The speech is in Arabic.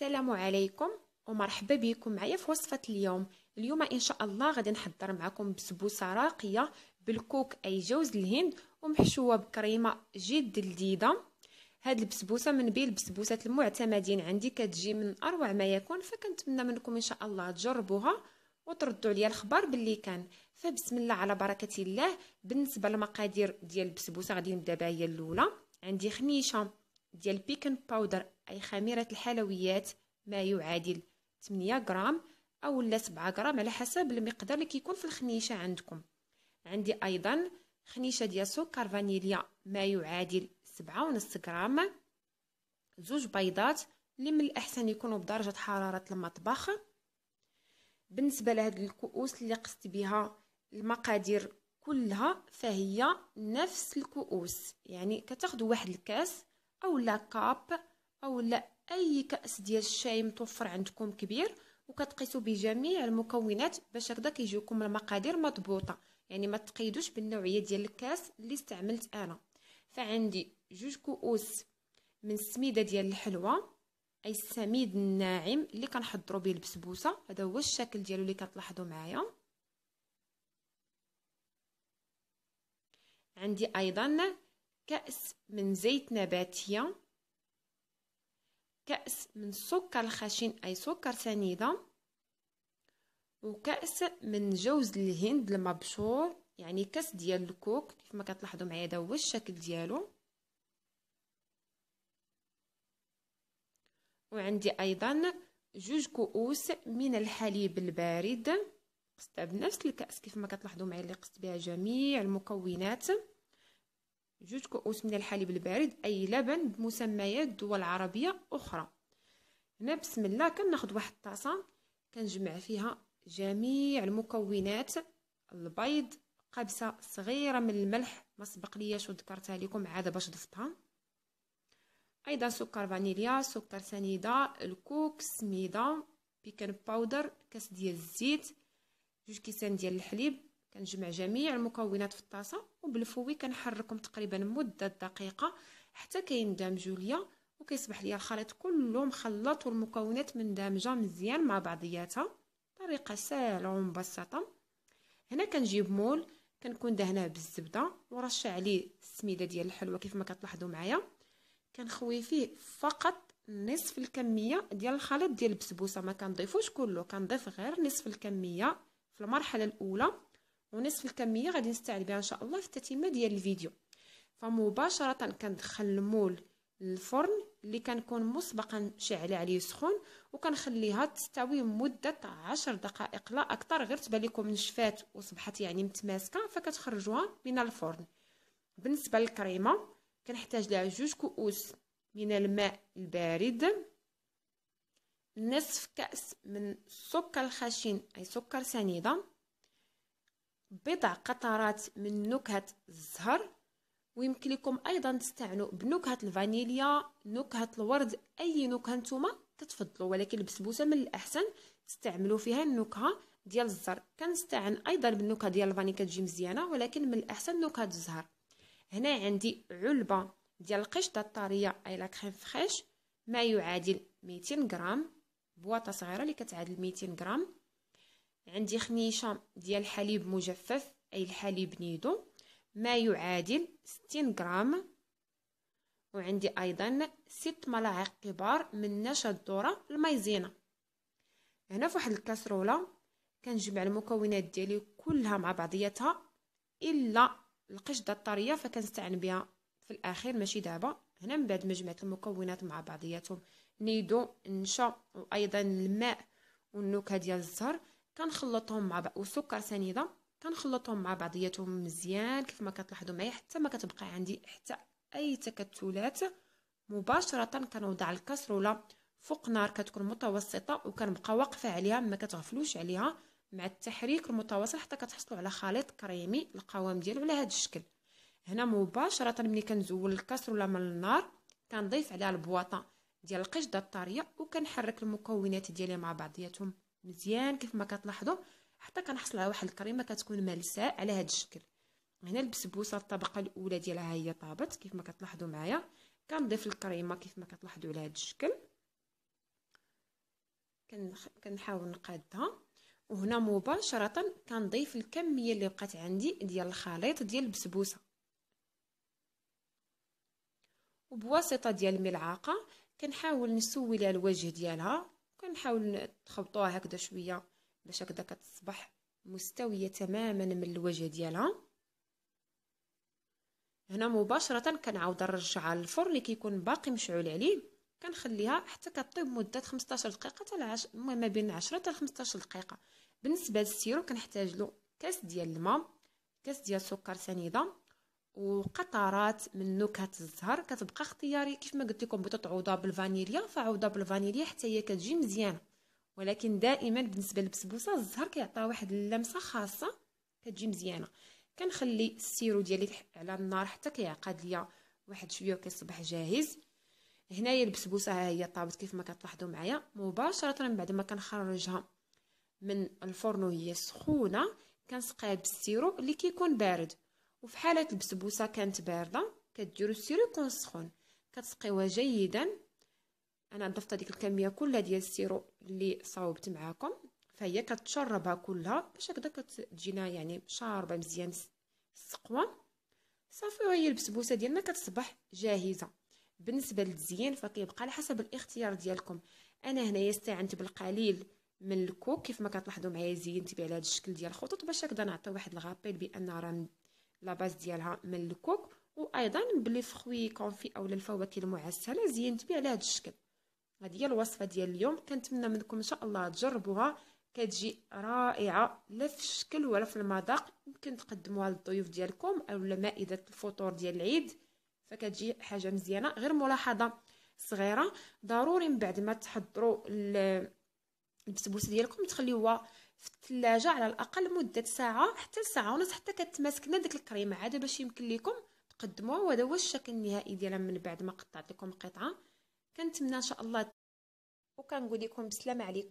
السلام عليكم ومرحبا بكم معايا في وصفة اليوم ان شاء الله غادي نحضر معكم بسبوسه راقيه بالكوك اي جوز الهند ومحشوه بكريمه جد لذيذه. هاد البسبوسه من بين البسبوسات المعتمدين عندي، كتجي من اروع ما يكون، فكنتمنى منكم ان شاء الله تجربوها وتردوا عليا الخبر باللي كان. فبسم الله على بركه الله. بالنسبه للمقادير ديال البسبوسه غادي نبدا بها. هي الاولى عندي خنيشه ديال بيكن باودر اي خميره الحلويات ما يعادل 8 غرام او لا 7 غرام على حسب المقدار اللي كيكون في الخنيشه عندكم. عندي ايضا خنيشه ديال سكر فانيليا ما يعادل 7.5 غرام. زوج بيضات اللي من الاحسن يكونوا بدرجه حراره المطبخ. بالنسبه لهاد الكؤوس اللي قست بها المقادير كلها فهي نفس الكؤوس، يعني كتاخذوا واحد الكاس او لا كاب او لا اي كاس ديال الشاي متوفر عندكم كبير، وكتقيسوا بجميع المكونات باش هكذا كيجيوكم المقادير مضبوطه، يعني ما تقيدوش بالنوعيه ديال الكاس اللي استعملت انا. فعندي 2 كؤوس من السميده ديال الحلوى اي السميد الناعم اللي كنحضروا به البسبوسه. هذا هو الشكل ديالو اللي كتلاحظوا معايا. عندي ايضا كأس من زيت نباتيه، كأس من سكر الخشن اي سكر سنيده، وكأس من جوز الهند المبشور يعني كاس ديال الكوك كيف ما كتلاحظوا معايا. هذا هو الشكل ديالو. وعندي ايضا 2 كؤوس من الحليب البارد قست بنفس الكأس كيف ما كتلاحظوا معايا اللي قست بها جميع المكونات. 2 كؤوس من الحليب البارد اي لبن بمسميات دول عربيه اخرى. هنا بسم الله كناخذ واحد الطاسه كنجمع فيها جميع المكونات. البيض، قبسه صغيره من الملح ما سبق لياش وذكرتها لكم عاد باش ضفتها، ايضا سكر فانيليا، سكر سنيده، الكوك، سميده، بيكن باودر، كاس ديال الزيت، 2 كيسان ديال الحليب. كنجمع جميع المكونات في الطاسه وبالفوي كنحركهم تقريبا مده دقيقه حتى كيندمجوا ليا وكيصبح ليا الخليط كله مخلط والمكونات مندمجه مزيان مع بعضياتها. طريقه سهله ومبسطه. هنا كنجيب مول كنكون دهناه بالزبده ورشه عليه السميده ديال الحلوى كيف ما كتلاحظوا معايا. كنخوي فيه فقط نصف الكميه ديال الخليط ديال البسبوسه، ما كنضيفوش كله، كنضيف غير نصف الكميه في المرحله الاولى، ونصف الكميه غادي نستعمل بها ان شاء الله في التتمه ديال الفيديو. فمباشره كندخل المول للفرن اللي كنكون مسبقا شاعله عليه سخون، وكنخليها تستوي مده 10 دقائق لا اكثر. غير تبان لكم نشفات وصبحت يعني متماسكه فكتخرجوها من الفرن. بالنسبه للكريمه كنحتاج لها 2 كؤوس من الماء البارد، نصف كأس من السكر الخشن اي سكر سنيده، بضع قطرات من نكهه الزهر، ويمكن لكم ايضا تستعنوا بنكهه الفانيليا، نكهه الورد، اي نكهه نتوما تتفضلوا، ولكن البسبوسه من الاحسن تستعملوا فيها النكهه ديال الزهر. كنستعن ايضا بالنكهه ديال الفاني كتجي مزيانه، ولكن من الاحسن نكهه الزهر. هنا عندي علبه ديال القشطه الطريه اي لا كريم فريش ما يعادل 200 غرام، بواطه صغيره اللي كتعادل 200 غرام. عندي خنيشه ديال الحليب مجفف اي الحليب نيدو ما يعادل 60 غرام. وعندي ايضا 6 ملاعق كبار من نشا الذره المايزينا. هنا في واحد الكاسروله كنجمع المكونات ديالي كلها مع بعضياتها الا القشطه الطريه فكنستعن بها في الاخير ماشي دابا. هنا من بعد ما جمعت المكونات مع بعضياتهم نيدو، النشا وايضا الماء والنكهه ديال الزهر كنخلطهم مع بعض وسكر سنيده، كنخلطهم مع بعضياتهم مزيان كيف ما كتلاحظوا معايا حتى ما كتبقى عندي حتى اي تكتلات. مباشره كنوضع الكاسروله فوق نار كتكون متوسطه وكنبقى واقفه عليها ما كتغفلوش عليها مع التحريك المتواصل حتى كتحصلوا على خليط كريمي القوام ديالو على هذا الشكل. هنا مباشره ملي كنزول الكاسروله من النار كنضيف عليها البواطه ديال القشطه الطريه وكنحرك المكونات ديالي مع بعضياتهم مزيان كيف ما كتلاحظوا حتى كنحصل على واحد الكريمه كتكون ملساء على هذا الشكل. هنا البسبوسه الطبقه الاولى ديالها هي طابت كيف ما كتلاحظوا معايا. كنضيف الكريمه كيف ما كتلاحظوا على هذا الشكل. كنحاول نقادها، وهنا مباشره كنضيف الكميه اللي بقات عندي ديال الخليط ديال البسبوسه، وبواسطه ديال الملعقه كنحاول نسوي لها الوجه ديالها، كنحاول نخبطوها هكذا شويه باش هكذا كتصبح مستويه تماما من الوجه ديالها. هنا مباشره كنعاود نرجعها للفرن اللي كيكون باقي مشعول عليه، كنخليها حتى كطيب مده 15 دقيقه حتى المهم ما بين 10 حتى 15 دقيقه. بالنسبه للسيرو كنحتاج له كاس ديال الماء، كاس ديال سكر سنيده، وقطرات من نكهه الزهر. كتبقى اختياري، كيف ما قلت لكم بغيتو تعوضوها بالفانيليا فعوضوها بالفانيليا حتى هي كتجي مزيانه، ولكن دائما بالنسبه للبسبوسه الزهر كيعطيها واحد اللمسه خاصه كتجي مزيانه. كنخلي السيرو ديالي على النار حتى كيعقد ليا واحد شويه وكيصبح جاهز. هنايا البسبوسه ها هي طابت كيف ما كتلاحظوا معايا. مباشره بعد ما كنخرجها من الفرن وهي سخونه كنسقيها بالسيرو اللي كيكون بارد. وفي حاله البسبوسه كانت بارده كديروا السيرو يكون سخون، كتسقيوها جيدا. انا ضفت هذيك الكميه كلها ديال السيرو اللي صاوبت معاكم، فهي كتشربها كلها باش هكذا كتجينا يعني شاربه مزيان السقوه صافي. وهي البسبوسه ديالنا كتصبح جاهزه. بالنسبه للتزيين فكيبقى على حسب الاختيار ديالكم. انا هنايا استعنت بالقليل من الكوك كيف ما كتلاحظوا معايا، زينت به على هذا الشكل ديال الخطوط باش هكذا نعطي واحد الغابيل بان راه لا باز ديالها من الكوك، وايضا بلي فخوي كونفي او الفواكه المعسله زينت به على هذا الشكل. هذه هي الوصفه ديال اليوم، كنتمنى منكم ان شاء الله تجربوها، كتجي رائعه لا في الشكل ولا في المذاق. يمكن تقدموها للضيوف ديالكم او مائده الفطور ديال العيد، فكتجي حاجه مزيانه. غير ملاحظه صغيره، ضروري من بعد ما تحضروا البسبوسه ديالكم تخليوها في الثلاجه على الاقل مده ساعه حتى ساعه ونص حتى كتماسك لنا ديك الكريمه عاد باش يمكن لكم تقدموها. وهذا هو الشكل النهائي ديالها من بعد ما قطعت لكم قطعه. كنتمنى ان شاء الله وكنقول لكم بسلامه عليكم.